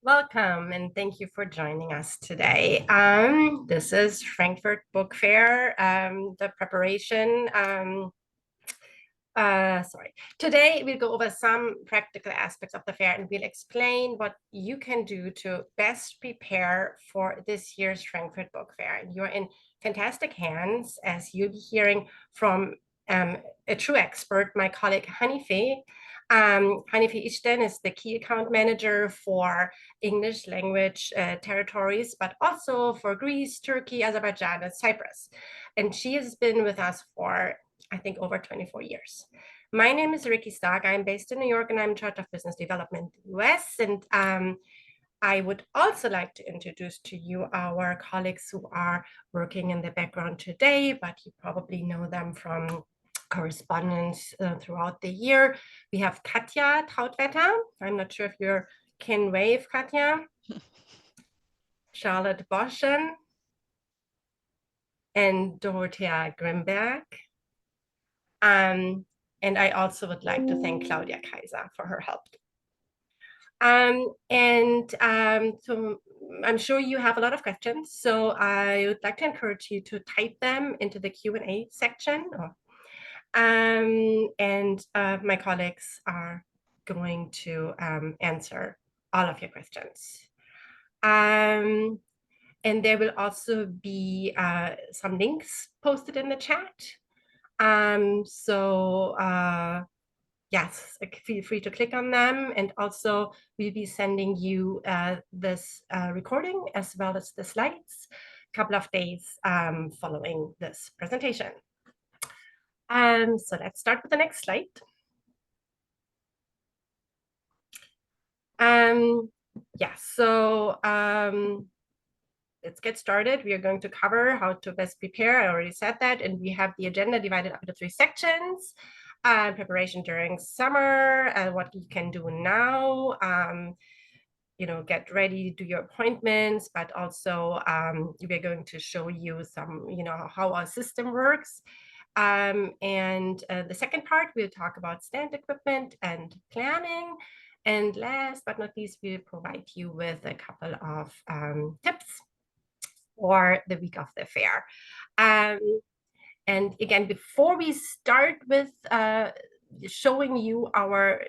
Welcome and thank you for joining us today. This is Frankfurt Book Fair, the preparation. Sorry. Today we'll go over some practical aspects of the fair and we'll explain what you can do to best prepare for this year's Frankfurt Book Fair. You're in fantastic hands as you'll be hearing from a true expert, my colleague Hanife. Hanife Ishten is the key account manager for English language territories, but also for Greece, Turkey, Azerbaijan, and Cyprus. And she has been with us for, I think, over 24 years. My name is Ricky Stark. I'm based in New York and I'm in charge of business development in the US. And I would also like to introduce to you our colleagues who are working in the background today, but you probably know them from correspondence throughout the year. We have Katja Trautwetter. I'm not sure if you can wave, Katja. Charlotte Boschen and Dorothea Grimberg. And I also would like to thank Claudia Kaiser for her help. So I'm sure you have a lot of questions, so I would like to encourage you to type them into the Q&A section. My colleagues are going to answer all of your questions. And there will also be some links posted in the chat. Yes, feel free to click on them. And also we'll be sending you this recording as well as the slides a couple of days following this presentation. So let's start with the next slide. Let's get started. We are going to cover how to best prepare. I already said that. And we have the agenda divided up into 3 sections. Preparation during summer, what you can do now, get ready, do your appointments, but also we're going to show you some, how our system works. The second part, we'll talk about stand equipment and planning. And last but not least, we'll provide you with a couple of tips for the week of the fair. And again, before we start with showing you our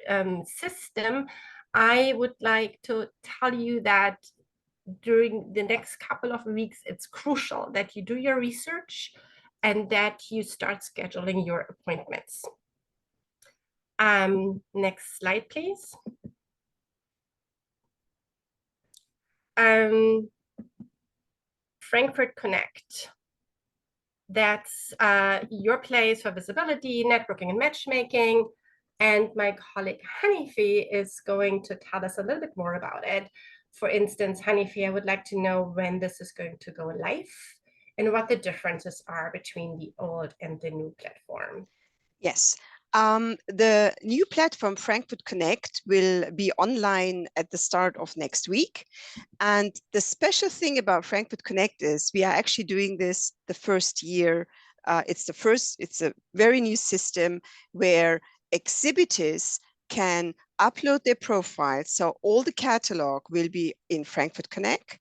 system, I would like to tell you that during the next couple of weeks, it's crucial that you do your research and that you start scheduling your appointments. Next slide, please. Frankfurt Connect. That's your place for visibility, networking, and matchmaking. And my colleague Hanife is going to tell us a little bit more about it. For instance, Hanife, I would like to know when this is going to go live and what the differences are between the old and the new platform. Yes. The new platform, Frankfurt Connect, will be online at the start of next week. And the special thing about Frankfurt Connect is we are actually doing this the first year. It's a very new system where exhibitors can upload their profiles. So all the catalog will be in Frankfurt Connect.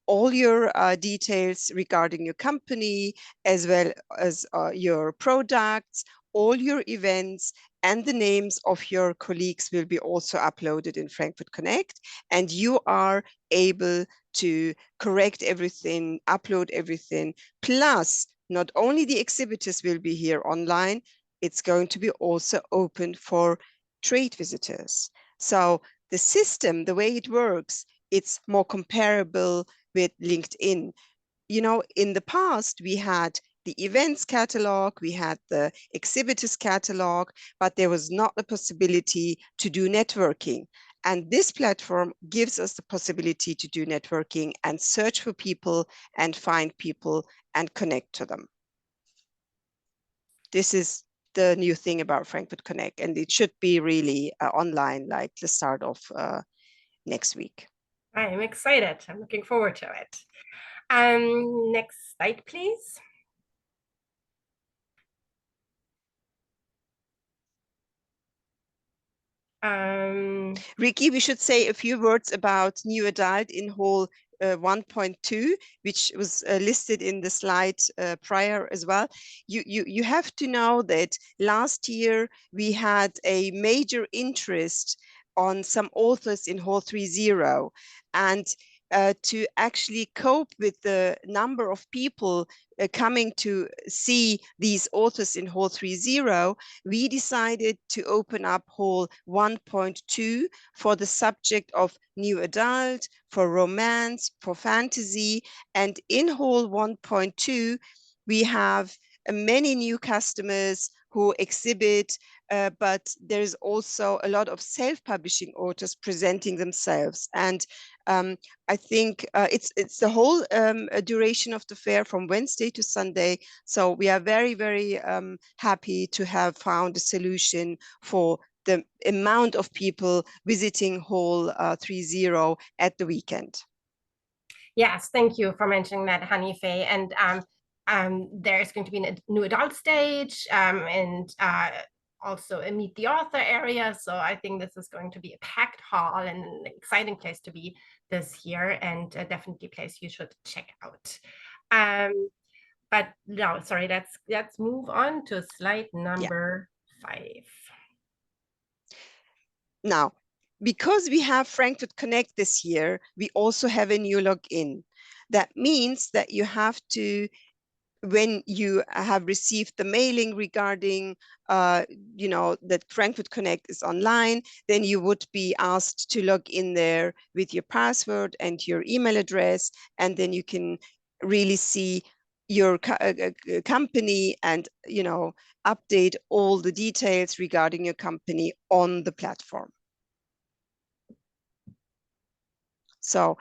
All your details regarding your company, as well as your products, all your events, and the names of your colleagues will be also uploaded in Frankfurt Connect. And you are able to correct everything, upload everything. Plus, not only the exhibitors will be here online, it's going to be also open for trade visitors. So the system, the way it works, it's more comparable with LinkedIn. In the past, we had the events catalog, we had the exhibitors catalog, but there was not the possibility to do networking. And this platform gives us the possibility to do networking and search for people and find people and connect to them. This is the new thing about Frankfurt Connect, and it should be really online like the start of next week. I'm excited. I'm looking forward to it. Next slide, please. Ricky, we should say a few words about new adult in hall 1.2, which was listed in the slide prior as well. You have to know that last year we had a major interest on some authors in hall 3.0, and to actually cope with the number of people coming to see these authors in hall 3.0, we decided to open up hall 1.2 for the subject of new adult, for romance, for fantasy. And in hall 1.2, we have many new customers who exhibit, but there's also a lot of self-publishing authors presenting themselves. And I think it's the whole duration of the fair from Wednesday to Sunday. So we are very, very happy to have found a solution for the amount of people visiting hall 3.0 at the weekend. Yes, thank you for mentioning that, Honey Faye. And there's going to be a new adult stage and also a meet the author area. So I think this is going to be a packed hall and an exciting place to be this year, and definitely a place you should check out. But no, sorry, let's move on to slide number 5. Now, because we have Frankfurt Connect this year, we also have a new login. That means that you have to, when you have received the mailing regarding, that Frankfurt Connect is online, then you would be asked to log in there with your password and your email address, and then you can really see your company and, update all the details regarding your company on the platform. So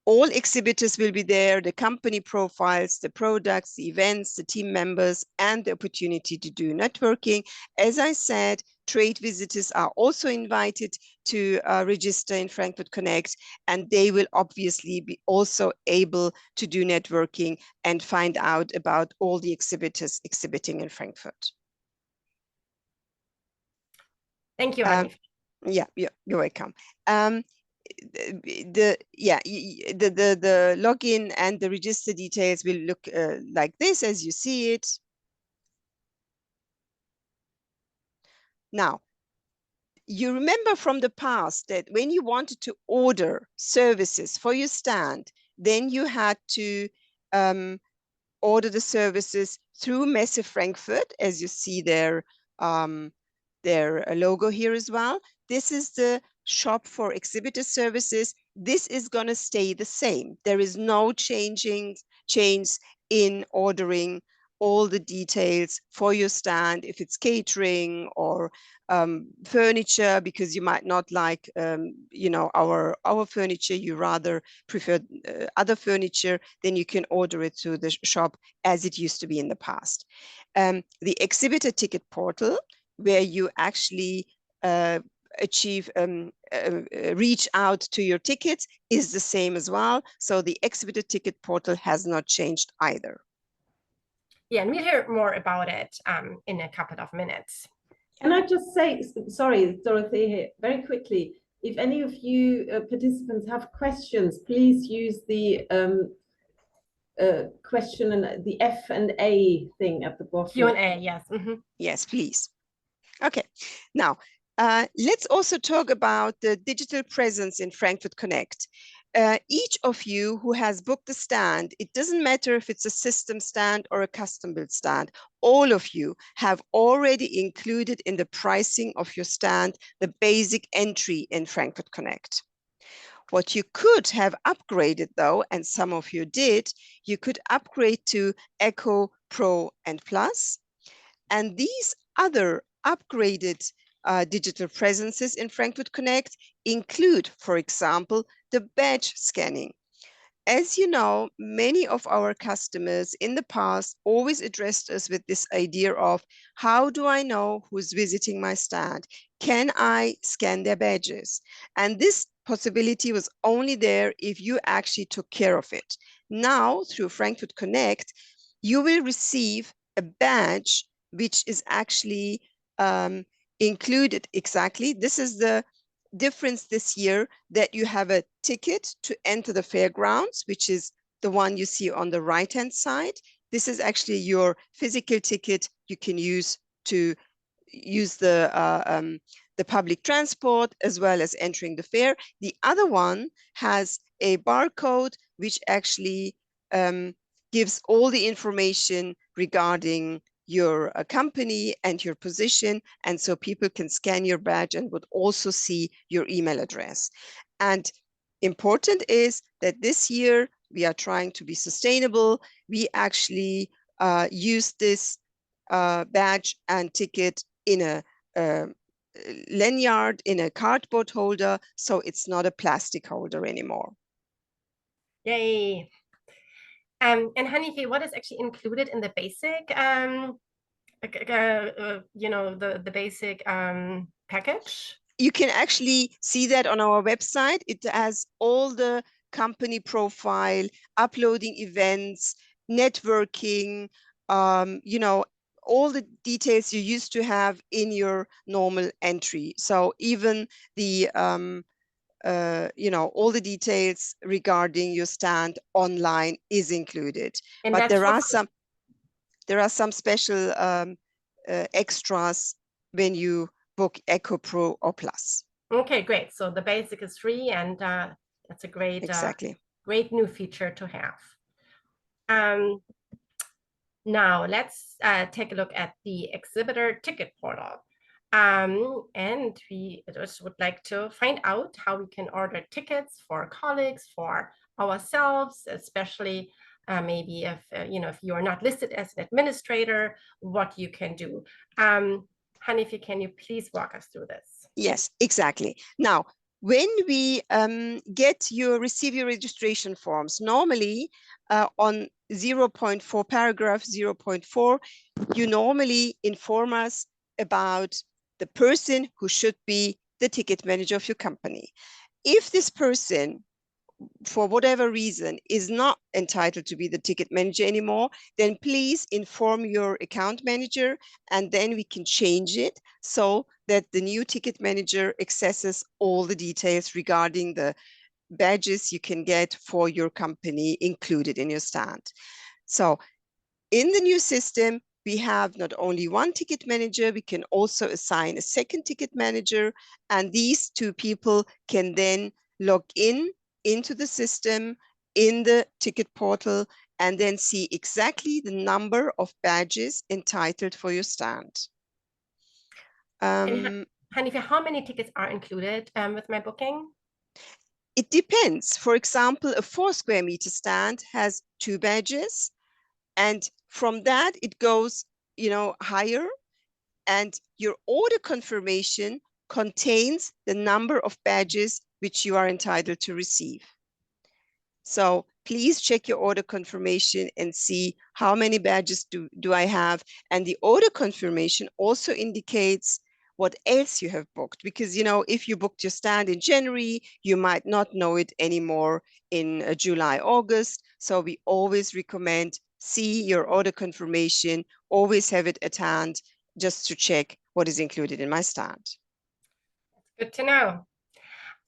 all exhibitors will be there, the company profiles, the products, the events, the team members, and the opportunity to do networking. As I said, trade visitors are also invited to register in Frankfurt Connect, and they will obviously be also able to do networking and find out about all the exhibitors exhibiting in Frankfurt. Thank you, Annie. Yeah, you're welcome. The login and the register details will look like this as you see it. Now, you remember from the past that when you wanted to order services for your stand, then you had to order the services through Messe Frankfurt, as you see their logo here as well. This is the shop for exhibitor services. This is going to stay the same. There is no change in ordering all the details for your stand, if it's catering or furniture, because you might not like our furniture, you rather prefer other furniture, then you can order it through the shop as it used to be in the past. The exhibitor ticket portal, where you actually reach out to your tickets, is the same as well. So the exhibitor ticket portal has not changed either. Yeah, and we'll hear more about it in a couple of minutes. Can I just say, sorry, Dorothy here, very quickly, if any of you participants have questions, please use the question and the F&A thing at the bottom. Q&A, yes. Mm-hmm. Yes, please. Okay, now let's also talk about the digital presence in Frankfurt Connect. Each of you who has booked a stand, it doesn't matter if it's a system stand or a custom built stand, all of you have already included in the pricing of your stand the basic entry in Frankfurt Connect. What you could have upgraded though, and some of you did, you could upgrade to Eco, Pro, and Plus. And these other upgraded digital presences in Frankfurt Connect include, for example, the badge scanning. As you know, many of our customers in the past always addressed us with this idea of, how do I know who's visiting my stand? Can I scan their badges? And this possibility was only there if you actually took care of it. Now, through Frankfurt Connect, you will receive a badge which is actually included, exactly. This is the difference this year, that you have a ticket to enter the fairgrounds, which is the one you see on the right-hand side. This is actually your physical ticket you can use to use the public transport as well as entering the fair. The other one has a barcode which actually gives all the information regarding your company and your position, and so people can scan your badge and would also see your email address. And important is that this year we are trying to be sustainable. We actually use this badge and ticket in a lanyard, in a cardboard holder, so it's not a plastic holder anymore. Yay. And Hanifi, what is actually included in the basic, you know, the basic package? You can actually see that on our website. It has all the company profile, uploading events, networking, you know, all the details you used to have in your normal entry. So even the, you know, all the details regarding your stand online is included. And but there are some special extras when you book Eco Pro or Plus. Okay, great. So the basic is free, and that's a great, great new feature to have. Now let's take a look at the exhibitor ticket portal. And we just would like to find out how we can order tickets for colleagues, for ourselves, especially maybe if, you know, if you are not listed as an administrator, what you can do. Hanifi, can you please walk us through this? Yes, exactly. Now, when we receive your registration forms, normally on 0.4 paragraph 0.4, you normally inform us about the person who should be the ticket manager of your company. If this person, for whatever reason, is not entitled to be the ticket manager anymore, then please inform your account manager, and then we can change it so that the new ticket manager accesses all the details regarding the badges you can get for your company included in your stand. So in the new system, we have not only one ticket manager, we can also assign a second ticket manager, and these two people can then log into the system in the ticket portal and then see exactly the number of badges entitled for your stand. Hanifi, how many tickets are included with my booking? It depends. For example, a 4 square meter stand has 2 badges, and from that it goes, you know, higher, and your order confirmation contains the number of badges which you are entitled to receive. So please check your order confirmation and see how many badges do I have. And the order confirmation also indicates what else you have booked, because, you know, if you booked your stand in January, you might not know it anymore in July, August. So we always recommend see your order confirmation, always have it at hand, just to check what is included in my stand. That's good to know.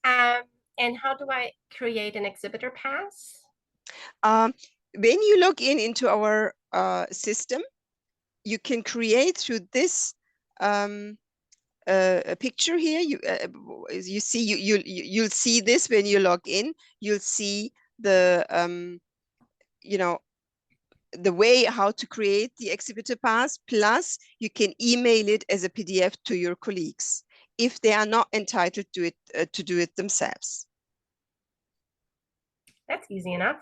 And how do I create an exhibitor pass? When you log into our system, you can create through this a picture here. You see, you'll see this when you log in. You'll see the you know, the way how to create the exhibitor pass, plus you can email it as a PDF to your colleagues if they are not entitled to it to do it themselves. That's easy enough.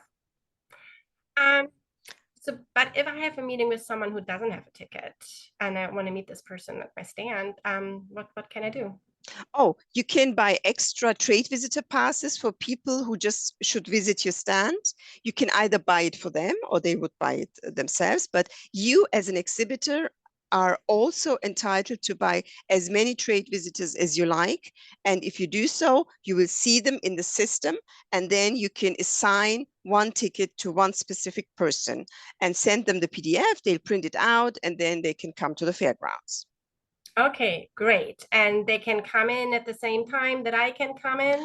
But if I have a meeting with someone who doesn't have a ticket and I want to meet this person at my stand, what can I do? Oh, you can buy extra trade visitor passes for people who just should visit your stand. You can either buy it for them or they would buy it themselves. But you as an exhibitor are also entitled to buy as many trade visitors as you like. And if you do so, you will see them in the system, and then you can assign one ticket to one specific person and send them the PDF. They'll print it out and then they can come to the fairgrounds. Okay, great. And they can come in at the same time that I can come in?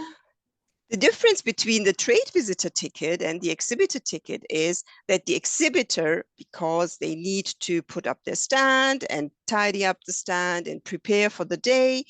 The difference between the trade visitor ticket and the exhibitor ticket is that the exhibitor, because they need to put up their stand and tidy up the stand and prepare for the day,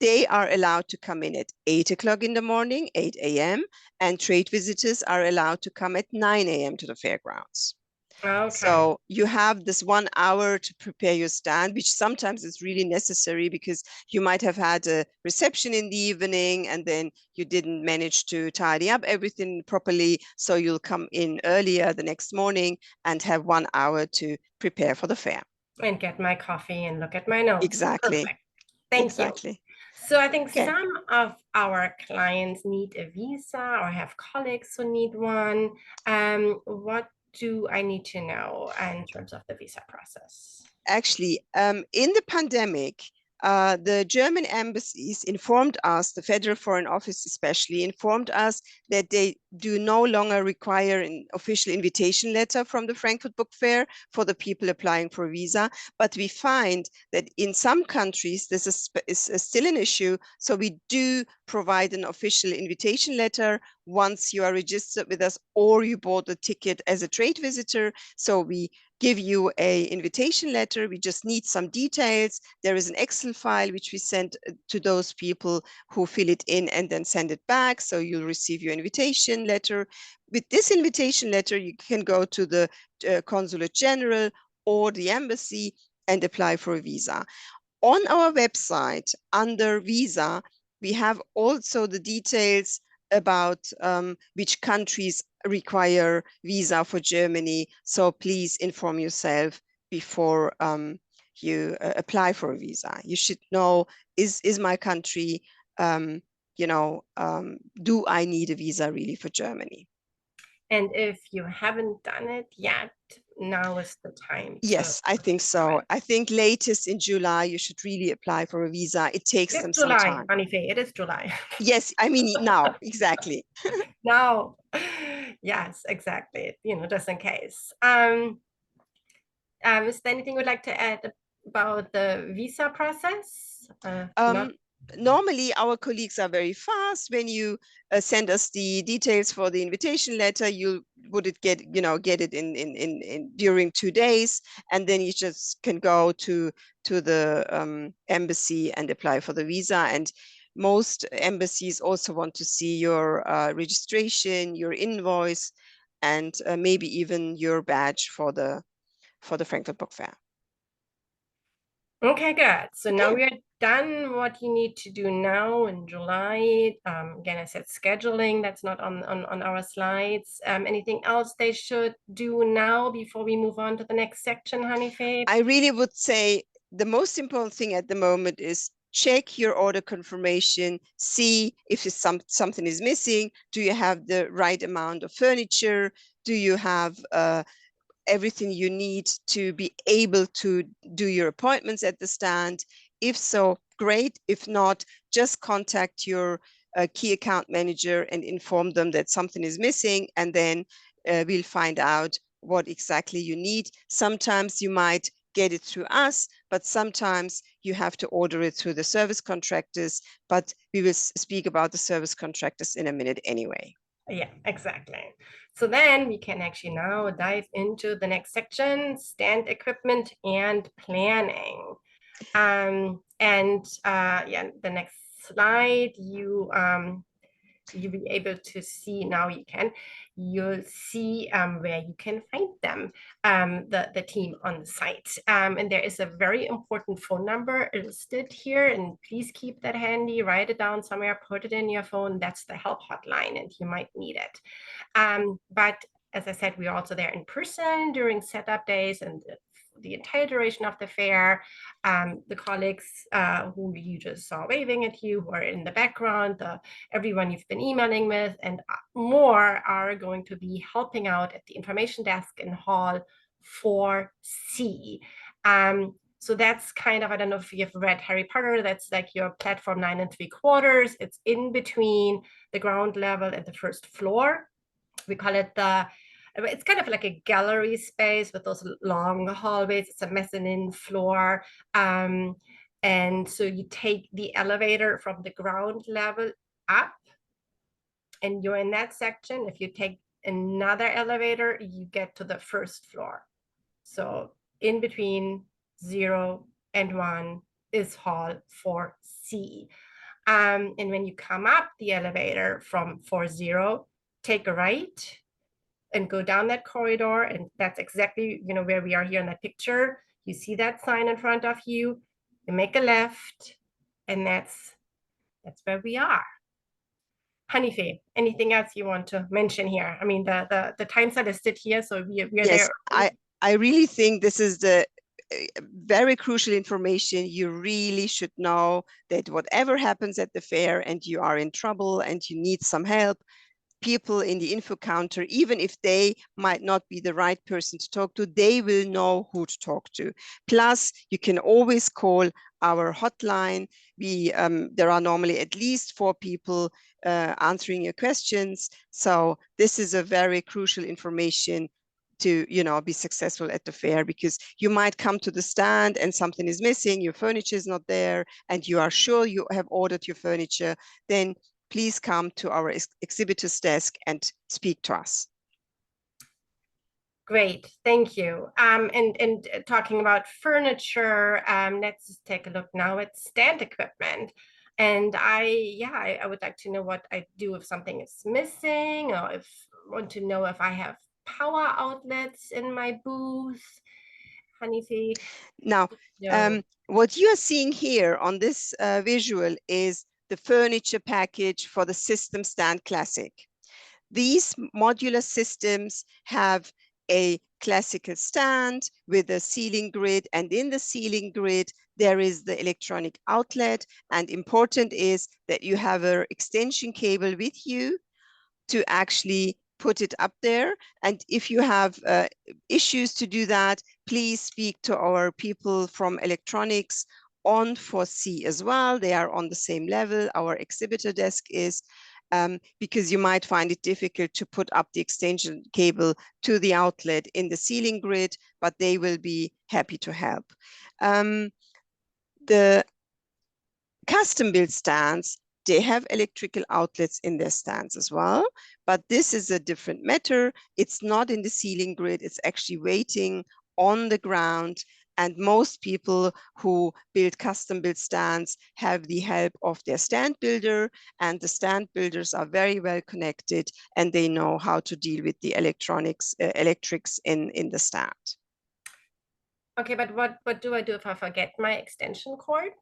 they are allowed to come in at 8 o'clock in the morning, 8 a.m., and trade visitors are allowed to come at 9 a.m. to the fairgrounds. Okay. So you have this 1 hour to prepare your stand, which sometimes is really necessary because you might have had a reception in the evening and then you didn't manage to tidy up everything properly. So you'll come in earlier the next morning and have 1 hour to prepare for the fair. And get my coffee and look at my notes. Exactly. Perfect. Thank you. So I think Okay. some of our clients need a visa or have colleagues who need one. What do I need to know in terms of the visa process? Actually, in the pandemic, the German embassies informed us, the Federal Foreign Office especially, informed us that they do no longer require an official invitation letter from the Frankfurt Book Fair for the people applying for a visa. But we find that in some countries, this is still an issue. So we do provide an official invitation letter once you are registered with us or you bought a ticket as a trade visitor. So we give you a invitation letter. We just need some details. There is an Excel file which we send to those people who fill it in and then send it back. So you'll receive your invitation letter. With this invitation letter, you can go to the Consulate General or the embassy and apply for a visa. On our website, under visa, we have also the details about which countries require visa for Germany. So please inform yourself before you apply for a visa. You should know, is my country, do I need a visa really for Germany? And if you haven't done it yet, now is the time. Yes, I think so. I think latest in July, you should really apply for a visa. It takes them some July, time. Hanife, it is July. Yes, I mean now, exactly. Now, yes, exactly. Just in case. Is there anything you'd like to add about the visa process? Normally, our colleagues are very fast. When you send us the details for the invitation letter, you would get it in during 2 days, and then you just can go to the embassy and apply for the visa. And most embassies also want to see your registration, your invoice, and maybe even your badge for the Frankfurt Book Fair. Okay, good. So Okay. now we are done what you need to do now in July. Again, I said scheduling, that's not on our slides. Anything else they should do now before we move on to the next section, Hanife? I really would say the most important thing at the moment is check your order confirmation, see if something is missing. Do you have the right amount of furniture? Do you have everything you need to be able to do your appointments at the stand? If so, great. If not, just contact your key account manager and inform them that something is missing, and then we'll find out what exactly you need. Sometimes you might get it through us, but sometimes you have to order it through the service contractors, but we will speak about the service contractors in a minute anyway. Yeah, exactly. So then we can actually now dive into the next section, stand equipment and planning. Yeah, the next slide, you'll be able to see, now you'll see where you can find them, the team on the site. And there is a very important phone number listed here, and please keep that handy, write it down somewhere, put it in your phone. That's the help hotline, and you might need it. But as I said, we're also there in person during setup days and the entire duration of the fair. The colleagues who you just saw waving at you, who are in the background, everyone you've been emailing with, and more are going to be helping out at the information desk in Hall 4C. So that's kind of, I don't know if you've read Harry Potter, that's like your platform 9 3/4. It's in between the ground level and the first floor. We call it it's kind of like a gallery space with those long hallways. It's a mezzanine floor. And And so you take the elevator from the ground level up, and you're in that section. If you take another elevator, you get to the first floor. So in between 0 and 1 is hall 4C. And when you come up the elevator from 40, take a right and go down that corridor. And that's exactly, where we are here in that picture. You see that sign in front of you, you make a left, and that's where we are. Hanife, anything else you want to mention here? I mean, the times are listed here, so we are Yes, there. I really think this is the very crucial information. You really should know that whatever happens at the fair and you are in trouble and you need some help, people in the info counter, even if they might not be the right person to talk to, they will know who to talk to. Plus, you can always call our hotline. There are normally at least 4 people answering your questions. So this is a very crucial information to be successful at the fair, because you might come to the stand and something is missing, your furniture is not there, and you are sure you have ordered your furniture. Then please come to our exhibitors desk and speak to us. Great, thank you. And talking about furniture, let's just take a look now at stand equipment. And I would like to know what I do if something is missing, or want to know if I have power outlets in my booth. Hanifi. Now, what you are seeing here on this visual is the furniture package for the System Stand Classic. These modular systems have a classical stand with a ceiling grid, and in the ceiling grid there is the electronic outlet, and important is that you have an extension cable with you to actually put it up there. And if you have issues to do that, please speak to our people from electronics on 4C as well. They are on the same level. Our exhibitor desk is, because you might find it difficult to put up the extension cable to the outlet in the ceiling grid, but they will be happy to help. The custom built stands, they have electrical outlets in their stands as well, but this is a different matter. It's not in the ceiling grid, it's actually waiting on the ground. And most people who build custom built stands have the help of their stand builder, and the stand builders are very well connected and they know how to deal with the electrics in the stand. Okay, but what do I do if I forget my extension cord?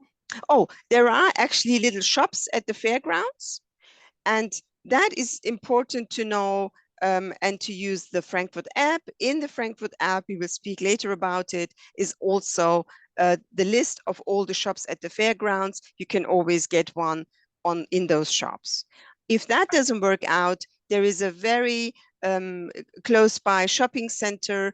Oh, there are actually little shops at the fairgrounds, and that is important to know, and to use the Frankfurt app. In the Frankfurt app, we will speak later about it, is also the list of all the shops at the fairgrounds. You can always get one in those shops. If that doesn't work out, there is a very close by shopping center.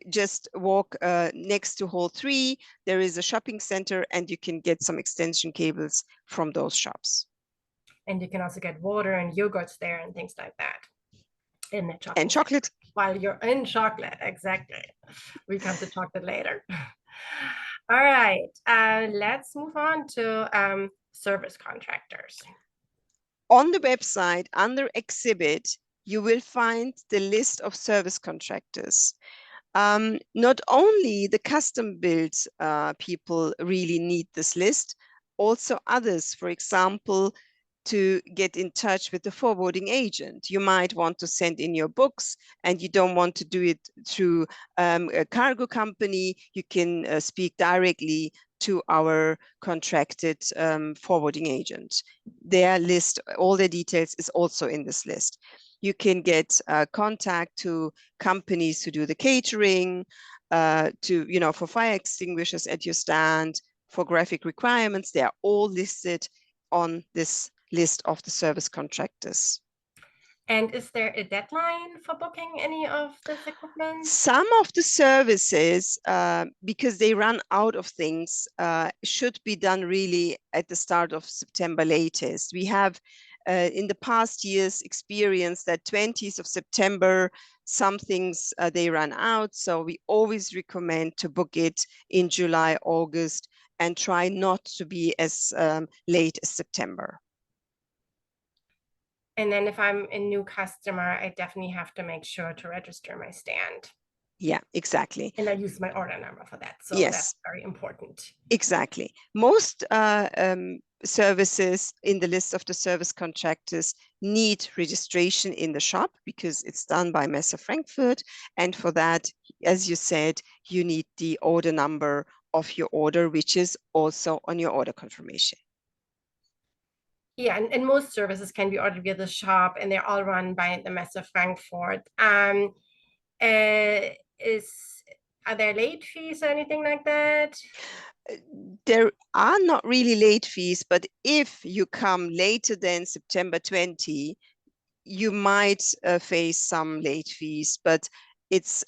Just walk next to Hall 3. There is a shopping center and you can get some extension cables from those shops. And you can also get water and yogurts there and things like that. In the chocolate. And chocolate. While you're in chocolate, exactly. We come to chocolate later. All right, let's move on to service contractors. On the website, under exhibit, you will find the list of service contractors. Not only the custom built people really need this list, also others, for example, to get in touch with the forwarding agent. You might want to send in your books and you don't want to do it through a cargo company. You can speak directly to our contracted forwarding agent. Their list, all the details is also in this list. You can get contact to companies who do the catering, for fire extinguishers at your stand, for graphic requirements. They are all listed on this list of the service contractors. And is there a deadline for booking any of this equipment? Some of the services, because they run out of things, should be done really at the start of September latest. We have in the past years experienced that 20th of September, some things they run out. So we always recommend to book it in July, August, and try not to be as late as September. And then if I'm a new customer, I definitely have to make sure to register my stand. Yeah, exactly. And I use my order number for that. So Yes, that's very important. exactly. Most services in the list of the service contractors need registration in the shop because it's done by Messe Frankfurt. And for that, as you said, you need the order number of your order, which is also on your order confirmation. Yeah, and most services can be ordered via the shop, and they're all run by the Messe Frankfurt. Are there late fees or anything like that? There are not really late fees, but if you come later than September 20, you might face some late fees, but it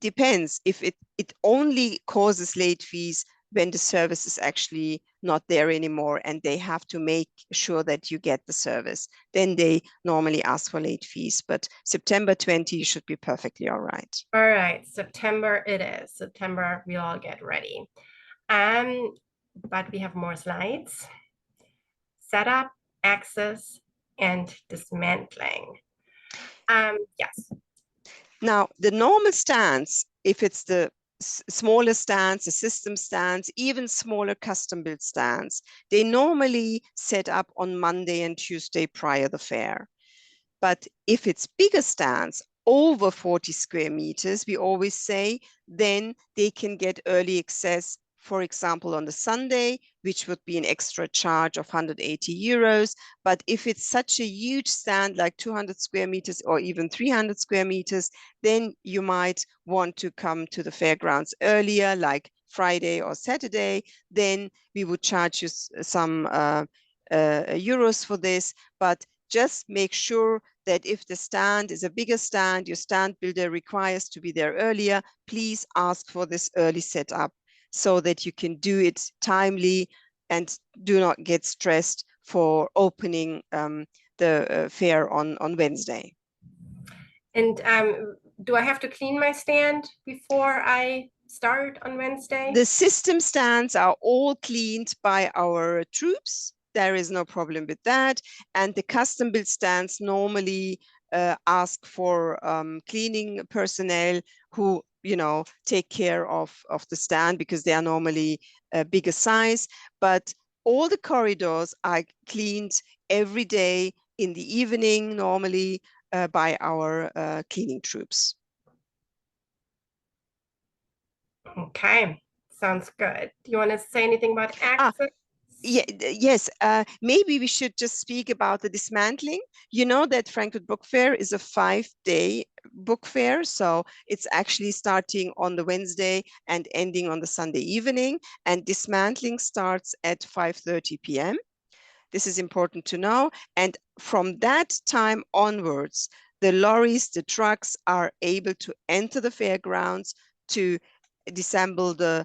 depends. If it only causes late fees when the service is actually not there anymore and they have to make sure that you get the service, then they normally ask for late fees. But September 20, you should be perfectly all right. All right, September it is. September, we all get ready. But we have more slides. Setup, access, and dismantling. Yes. Now, the normal stance, if it's the smaller stands, the system stands, even smaller custom built stands, they normally set up on Monday and Tuesday prior the fair. But if it's bigger stands, over 40 square meters, we always say, then they can get early access, for example, on the Sunday, which would be an extra charge of 180 euros. But if it's such a huge stand, like 200 square meters or even 300 square meters, then you might want to come to the fairgrounds earlier, like Friday or Saturday. Then we would charge you some euros for this. But just make sure that if the stand is a bigger stand, your stand builder requires to be there earlier, please ask for this early setup so that you can do it timely and do not get stressed for opening the fair on Wednesday. And do I have to clean my stand before I start on Wednesday? The system stands are all cleaned by our troops. There is no problem with that. And the custom built stands normally ask for cleaning personnel who, you know, take care of the stand because they are normally a bigger size. But all the corridors are cleaned every day in the evening, normally by our cleaning troops. Okay, sounds good. Do you want to say anything about access? Yes, maybe we should just speak about the dismantling. You know that Frankfurt Book Fair is a 5-day book fair, so it's actually starting on the Wednesday and ending on the Sunday evening, and dismantling starts at 5:30 p.m. This is important to know, and from that time onwards, the lorries, the trucks are able to enter the fairgrounds to dismantle the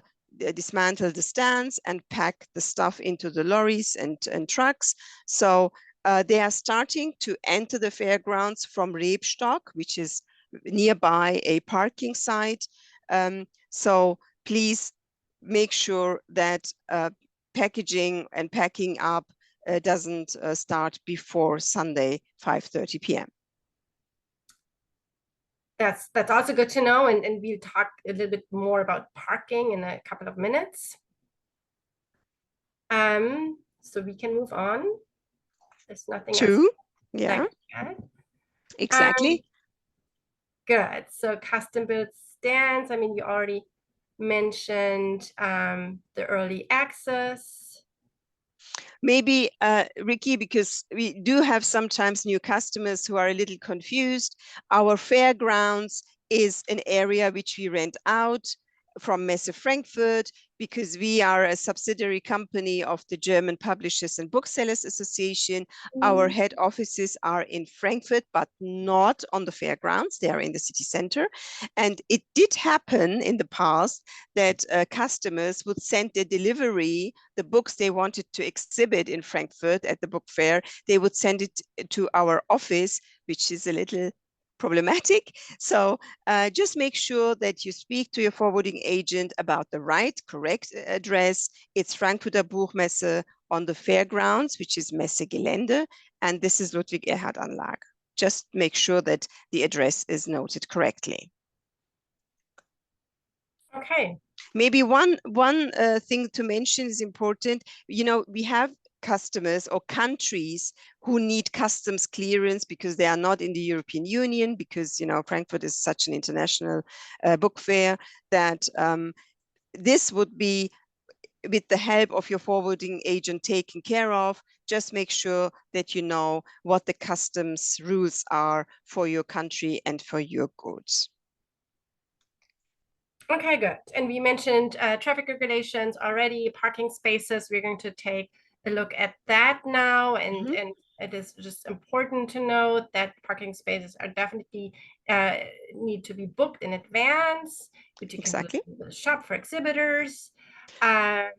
stands and pack the stuff into the lorries and trucks. So they are starting to enter the fairgrounds from Rebstock, which is nearby a parking site. So please make sure that packaging and packing up doesn't start before Sunday, 5:30 p.m. That's also good to know, and we'll talk a little bit more about parking in a couple of minutes. So we can move on. There's nothing else. Yeah, exactly. exactly. Good. So custom built stands. I mean, you already mentioned the early access. Maybe, Ricky, because we do have sometimes new customers who are a little confused. Our fairgrounds is an area which we rent out from Messe Frankfurt because we are a subsidiary company of the German Publishers and Booksellers Association. Our head offices are in Frankfurt, but not on the fairgrounds. They are in the city center. And it did happen in the past that customers would send their delivery, the books they wanted to exhibit in Frankfurt at the book fair, they would send it to our office, which is a little problematic. So just make sure that you speak to your forwarding agent about the right, correct address. It's Frankfurter Buchmesse on the fairgrounds, which is Messegelände, and this is Ludwig Erhard Anlage. Just make sure that the address is noted correctly. Okay. Maybe one thing to mention is important. You know, we have customers or countries who need customs clearance because they are not in the European Union, because, you know, Frankfurt is such an international book fair that this would be, with the help of your forwarding agent, taken care of. Just make sure that you know what the customs rules are for your country and for your goods. Okay, good. And we mentioned traffic regulations already, parking spaces. We're going to take a look at that now. And, and it is just important to note that parking spaces are definitely need to be booked in advance, but you can do the shop for exhibitors. But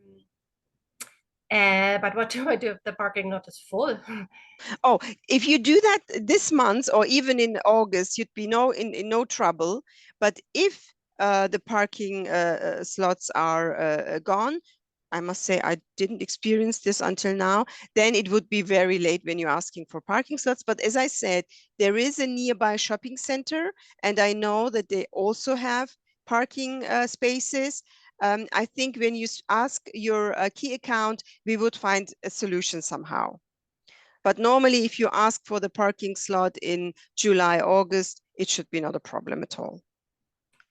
what do I do if the parking lot is full? Oh, if you do that this month or even in August, you'd be in no trouble. But if the parking slots are gone, I must say I didn't experience this until now, then it would be very late when you're asking for parking slots. But as I said, there is a nearby shopping center, and I know that they also have parking spaces. I think when you ask your key account, we would find a solution somehow. But normally, if you ask for the parking slot in July, August, it should be not a problem at all.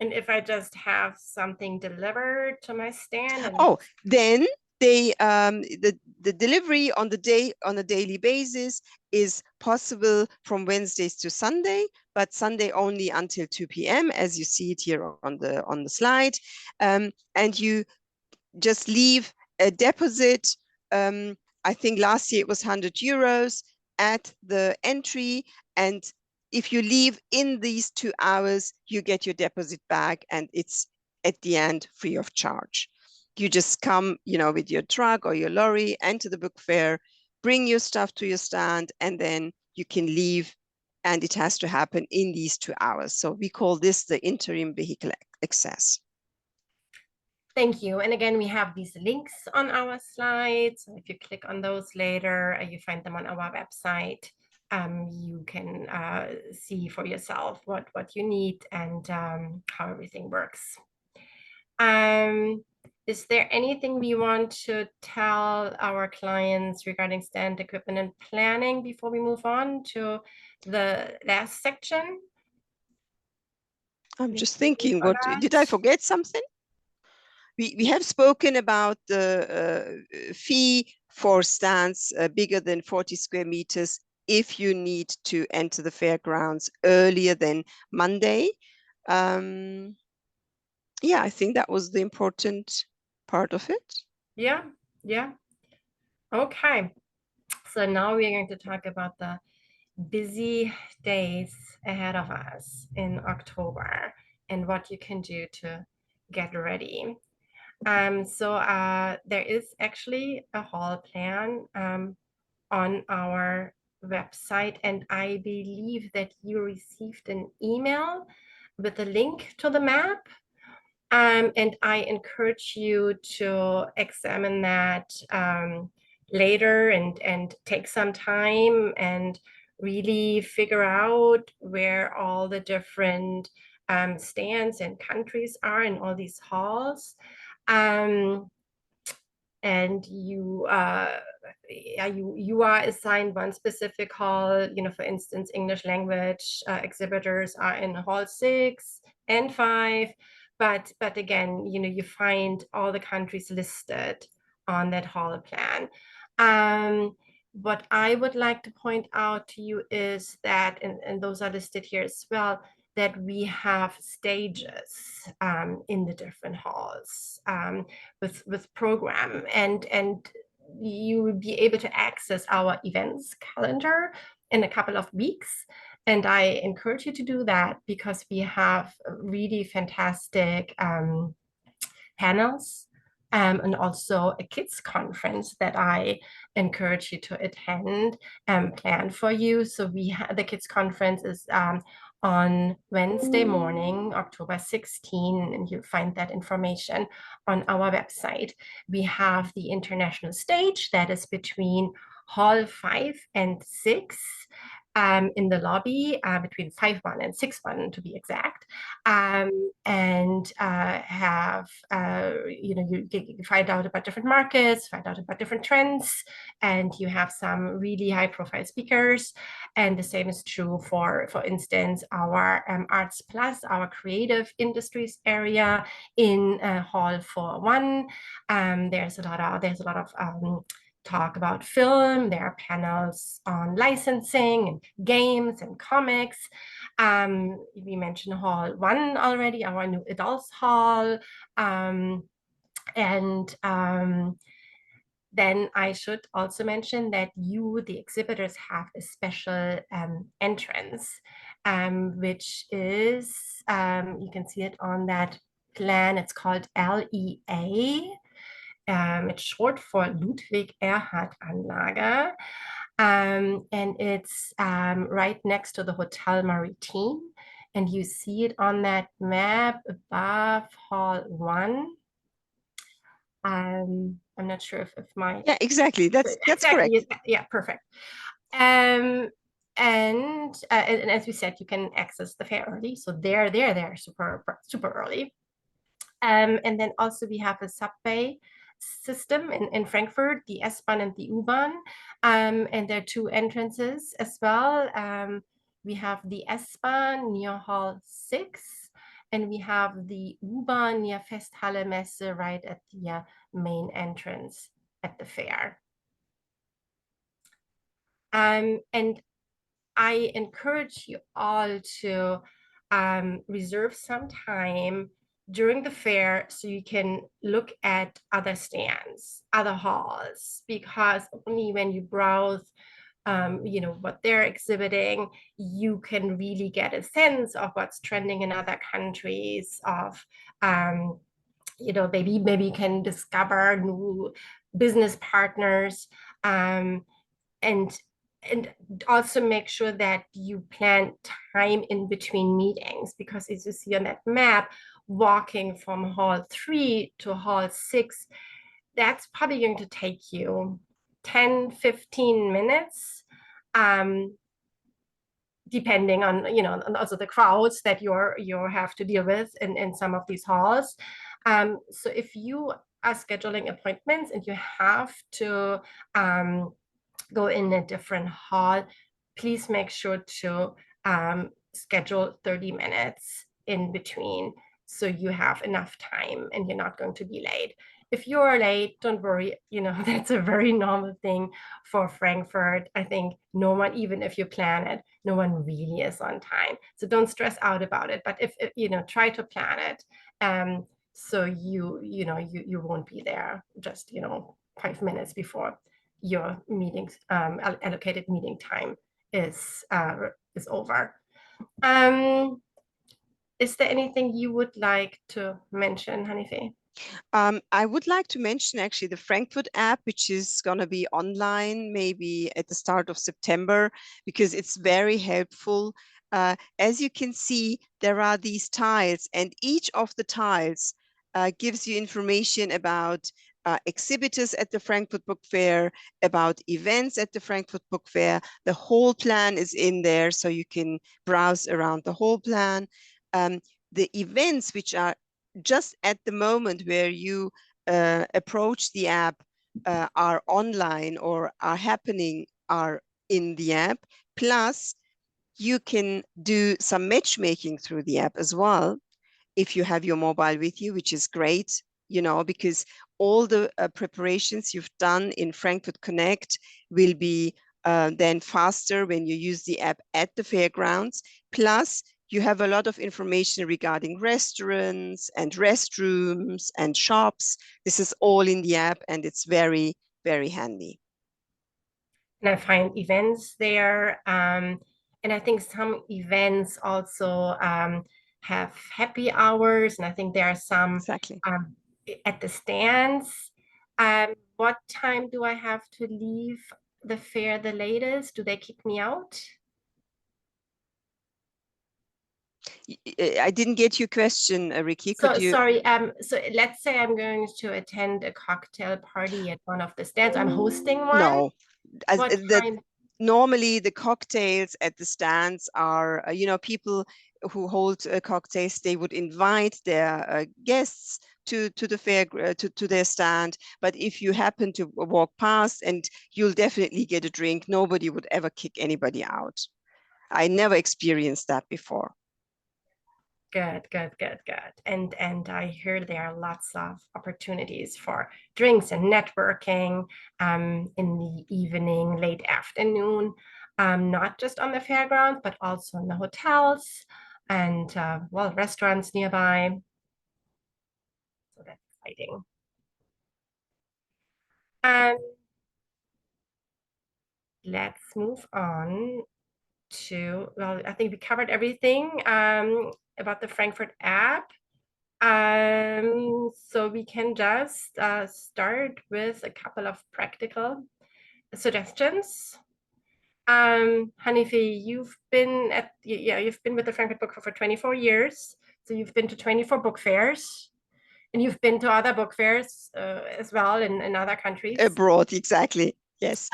And if I just have something delivered to my stand, and then they the delivery on a daily basis is possible from Wednesdays to Sunday, but Sunday only until 2 p.m. as you see it here on the slide, and you just leave a deposit. I think last year it was 100 euros at the entry, and if you leave in these 2 hours, you get your deposit back, and it's at the end free of charge. You just come, you know, with your truck or your lorry, enter the book fair, bring your stuff to your stand, and then you can leave, and it has to happen in these 2 hours. So we call this the interim vehicle access. Thank you. And again, we have these links on our slides. So if you click on those later, you find them on our website. You can see for yourself what you need and how everything works. Is there anything we want to tell our clients regarding stand equipment and planning before we move on to the last section? I'm just thinking, what did I forget something? We have spoken about the fee for stands bigger than 40 square meters if you need to enter the fairgrounds earlier than Monday. Yeah, I think that was the important part of it. Yeah. Okay. So now we're going to talk about the busy days ahead of us in October and what you can do to get ready. So there is actually a hall plan on our website, and I believe that you received an email with a link to the map. And I encourage you to examine that later and take some time and really figure out where all the different stands and countries are in all these halls. And you are assigned one specific hall. You know, for instance, English language exhibitors are in hall 6 and 5. But again, you know, you find all the countries listed on that hall plan. What I would like to point out to you is that, and those are listed here as well, that we have stages in the different halls with program, and you will be able to access our events calendar in a couple of weeks. And I encourage you to do that because we have really fantastic panels and also a kids conference that I encourage you to attend and plan for you. So the kids conference is on Wednesday morning, October 16, and you'll find that information on our website. We have the international stage that is between Hall 5 and 6 in the lobby, between 5-1 and 6-1 to be exact, and have, you find out about different markets, find out about different trends, and you have some really high profile speakers. And the same is true for instance, our Arts Plus, our creative industries area in Hall 4-1. There's a lot of talk about film. There are panels on licensing and games and comics. We mentioned Hall 1 already, our new adults hall. Then I should also mention that the exhibitors, have a special entrance, which is, you can see it on that plan. It's called LEA. It's short for Ludwig Erhard Anlage. And it's right next to the Hotel Maritime. And you see it on that map above Hall 1. I'm not sure if my... Yeah, exactly. That's correct. Yeah, perfect. And as we said, you can access the fair early. So they're super early. And then also we have a subway system in Frankfurt, the S-Bahn and the U-Bahn. And there are two entrances as well. We have the S-Bahn near Hall 6, and we have the U-Bahn near Festhalle Messe right at the main entrance at the fair. And I encourage you all to reserve some time during the fair so you can look at other stands, other halls, because only when you browse what they're exhibiting, you can really get a sense of what's trending in other countries, of maybe you can discover new business partners, and also make sure that you plan time in between meetings, because as you see on that map, walking from Hall 3 to Hall 6, that's probably going to take you 10-15 minutes, depending on and also the crowds that you have to deal with in some of these halls. So if you are scheduling appointments and you have to go in a different hall, please make sure to schedule 30 minutes in between, so you have enough time and you're not going to be late. If you're late, don't worry, that's a very normal thing for Frankfurt. I think no one, even if you plan it, no one really is on time. So don't stress out about it. But if try to plan it, so you won't be there just 5 minutes before your meetings allocated meeting time is over. Is there anything you would like to mention, Hanife? I would like to mention actually the Frankfurt app, which is going to be online maybe at the start of September, because it's very helpful. As you can see, there are these tiles, and each of the tiles gives you information about exhibitors at the Frankfurt Book Fair, about events at the Frankfurt Book Fair. The whole plan is in there, so you can browse around the whole plan. The events which are just at the moment where you approach the app are online or are happening, are in the app. Plus, you can do some matchmaking through the app as well, if you have your mobile with you, which is great, because all the preparations you've done in Frankfurt Connect will be then faster when you use the app at the fairgrounds. Plus, you have a lot of information regarding restaurants and restrooms and shops. This is all in the app, and it's very, very handy. And I find events there. And I think some events also have happy hours. And I think there are some Exactly. At the stands. What time do I have to leave the fair the latest? Do they kick me out? I didn't get your question, Ricky. So Could you? sorry, so let's say I'm going to attend a cocktail party at one of the stands. I'm hosting one. No, What kind? normally the cocktails at the stands are, people who hold cocktails, they would invite their guests to the fair, to their stand. But if you happen to walk past, and you'll definitely get a drink, nobody would ever kick anybody out. I never experienced that before. Good. And I heard there are lots of opportunities for drinks and networking in the evening, late afternoon, not just on the fairground, but also in the hotels and well, restaurants nearby. So that's exciting. Let's move on to, well, I think we covered everything about the Frankfurt app. So we can just start with a couple of practical suggestions. Hanifi, you've been with the Frankfurt Book Fair for 24 years. So you've been to 24 book fairs, and you've been to other book fairs as well in other countries. Abroad, exactly. Yes.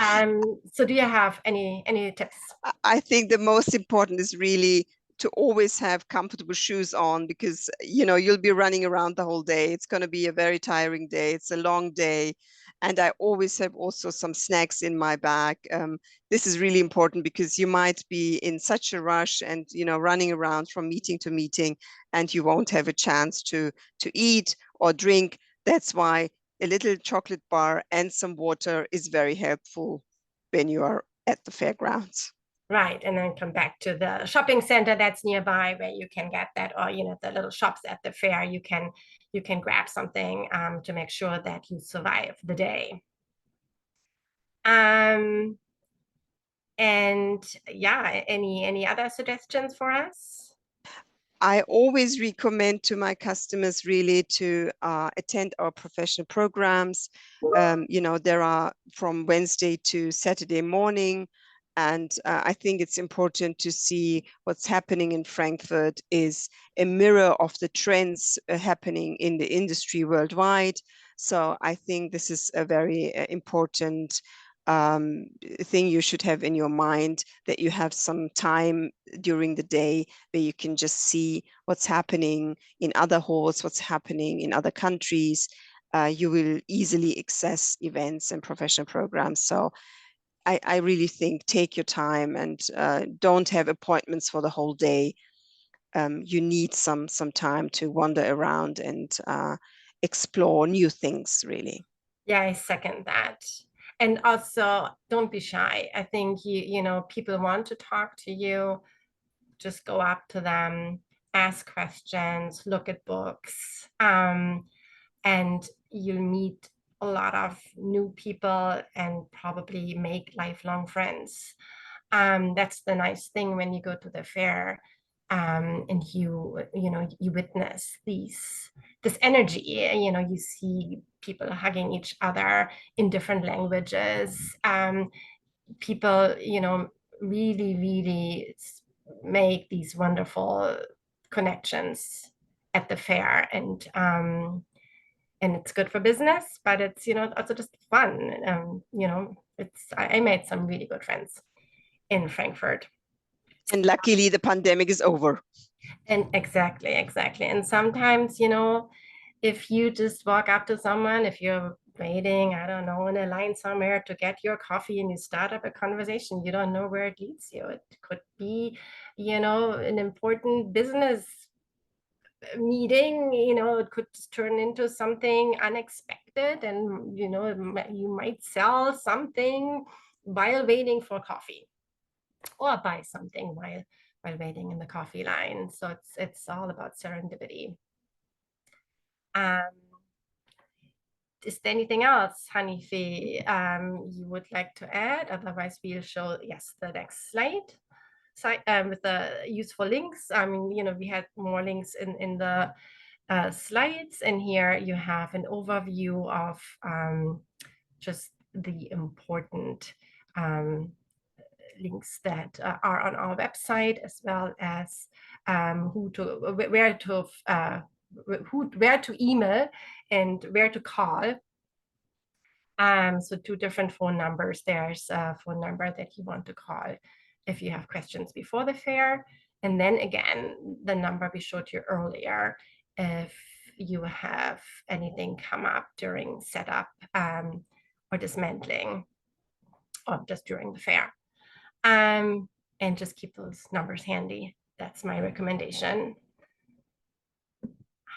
So do you have any tips? I think the most important is really to always have comfortable shoes on, because you'll be running around the whole day. It's going to be a very tiring day. It's a long day. And I always have also some snacks in my bag. This is really important, because you might be in such a rush and running around from meeting to meeting, and you won't have a chance to eat or drink. That's why a little chocolate bar and some water is very helpful when you are at the fairgrounds. Right, and then come back to the shopping center that's nearby where you can get that, or the little shops at the fair. You can grab something to make sure that you survive the day. And yeah, any other suggestions for us? I always recommend to my customers really to attend our professional programs. There are from Wednesday to Saturday morning. And I think it's important to see what's happening in Frankfurt is a mirror of the trends happening in the industry worldwide. So I think this is a very important thing you should have in your mind, that you have some time during the day where you can just see what's happening in other halls, what's happening in other countries. You will easily access events and professional programs. So I really think take your time, and don't have appointments for the whole day. You need some time to wander around and explore new things, really. Yeah, I second that. And also, don't be shy. I think people want to talk to you. Just go up to them, ask questions, look at books, and you'll meet a lot of new people and probably make lifelong friends. That's the nice thing when you go to the fair, and you witness this energy. You see people hugging each other in different languages. People really make these wonderful connections at the fair, and it's good for business, but it's also just fun. I made some really good friends in Frankfurt. And luckily the pandemic is over. And exactly. And sometimes, if you just walk up to someone, if you're waiting, I don't know, in a line somewhere to get your coffee, and you start up a conversation, you don't know where it leads you. It could be, an important business meeting, it could turn into something unexpected, and you might sell something while waiting for coffee, or buy something while waiting in the coffee line. So it's all about serendipity. Is there anything else, Hanifi, you would like to add? Otherwise, we'll show, yes, the next slide with the useful links. I mean, we had more links in the slides, and here you have an overview of just the important links that are on our website, as well as where to email and where to call. So 2 different phone numbers. There's a phone number that you want to call if you have questions before the fair. And then again, the number we showed you earlier, if you have anything come up during setup or dismantling, or just during the fair. And just keep those numbers handy. That's my recommendation.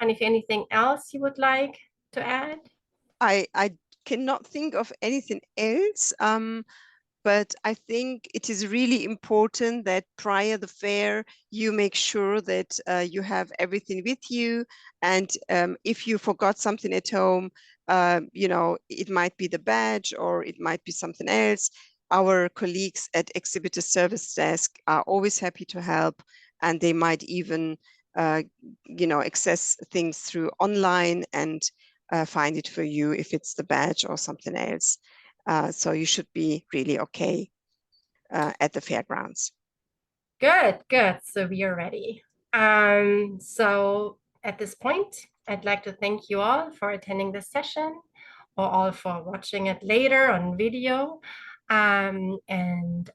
Hanife, anything else you would like to add? I cannot think of anything else. But I think it is really important that prior the fair, you make sure that you have everything with you. And if you forgot something at home, you know, it might be the badge or it might be something else. Our colleagues at Exhibitor Service Desk are always happy to help, and they might even, you know, access things through online and find it for you if it's the badge or something else. So you should be really okay at the fairgrounds. Good, good. So we are ready. So at this point, I'd like to thank you all for attending this session, or all for watching it later on video. And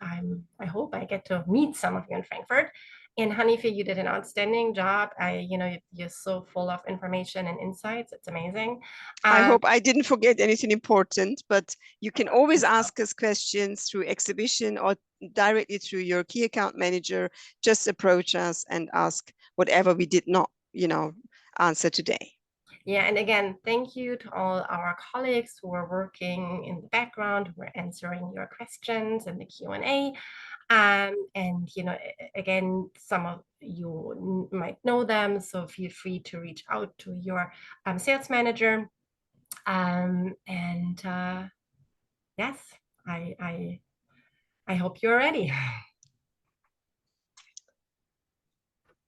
I hope I get to meet some of you in Frankfurt. And Hanife, you did an outstanding job. You know, you're so full of information and insights. It's amazing. I hope I didn't forget anything important, but you can always so. ask us questions through exhibition or directly through your key account manager. Just approach us and ask whatever we did not, you know, answer today. Yeah, and again, thank you to all our colleagues who are working in the background, who are answering your questions in the Q&A. And, you know, again, some of you might know them, so feel free to reach out to your sales manager. Yes, I hope you're ready.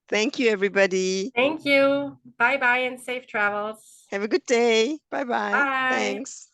Thank you, everybody. Thank you. Bye-bye and safe travels. Have a good day. Bye-bye. Bye. Thanks.